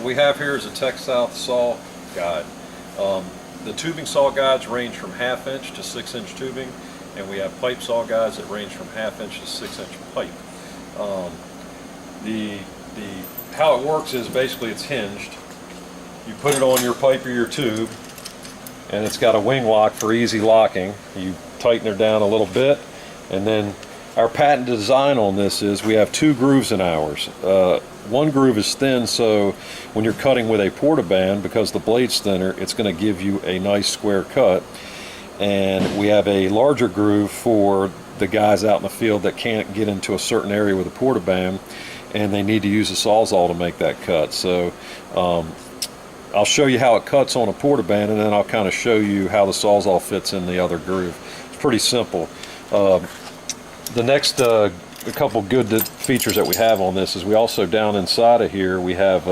what we have here is a textile saw guide. The tubing saw guides range from 1/2 inch to 6 inch tubing, and we have pipe saw guides that range from 1/2 inch to 6 inch pipe. How it works is basically it's hinged. You put it on your pipe or your tube, and it's got a wing lock for easy locking. You tighten her down a little bit, and then our patent design on this is we have 2 grooves in ours. One groove is thin, so when you're cutting with a portaband, because the blade's thinner, it's going to give you a nice square cut. And we have a larger groove for the guys out in the field that can't get into a certain area with a portaband, and they need to use a sawzall to make that cut. So I'll show you how it cuts on a portaband, and then I'll kind of show you how the sawzall fits in the other groove. It's pretty simple. The next a couple good features that we have on this is we also, down inside of here, we have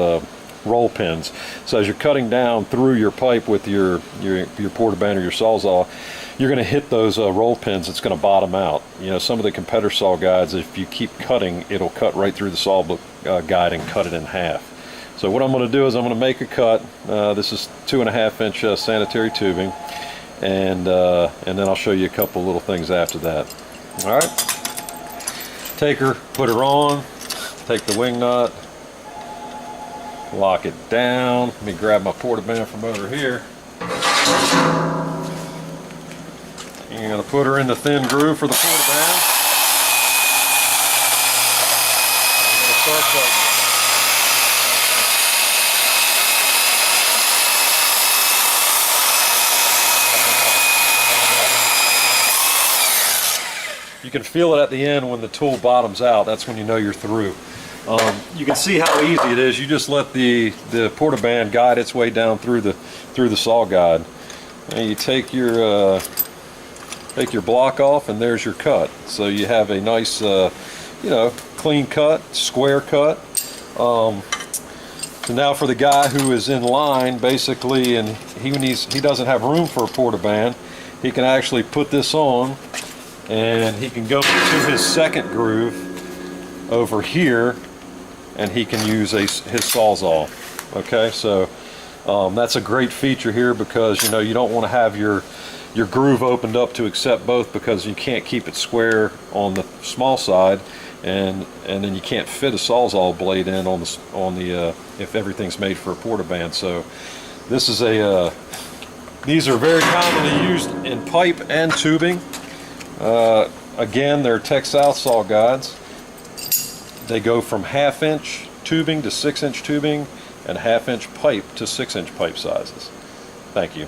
roll pins. So as you're cutting down through your pipe with your portaband or your sawzall, you're going to hit those roll pins. It's going to bottom out. You know, some of the competitor saw guides, if you keep cutting, it'll cut right through the saw guide and cut it in half. So what I'm going to do is I'm going to make a cut. This is 2.5 inch sanitary tubing, and then I'll show you a couple little things after that. All right. Take her, put her on, take the wing nut, lock it down. Let me grab my portaband from over here. You're going to put her in the thin groove for the portaband. I'm going to start cutting. You can feel it at the end when the tool bottoms out. That's when you know you're through. You can see how easy it is. You just let the portaband guide its way down through the saw guide, and you take your block off, and there's your cut. So you have a nice, clean cut, square cut. So now for the guy who is in line, basically, and he doesn't have room for a portaband, he can actually put this on, and he can go to his second groove over here, and he can use his sawzall. Okay, so that's a great feature here, because you don't want to have your groove opened up to accept both, because you can't keep it square on the small side, and then you can't fit a sawzall blade in on the if everything's made for a portaband. So this is these are very commonly used in pipe and tubing. Again, they're textile saw guides. They go from 1/2 inch tubing to 6 inch tubing, and 1/2 inch pipe to 6 inch pipe sizes. Thank you.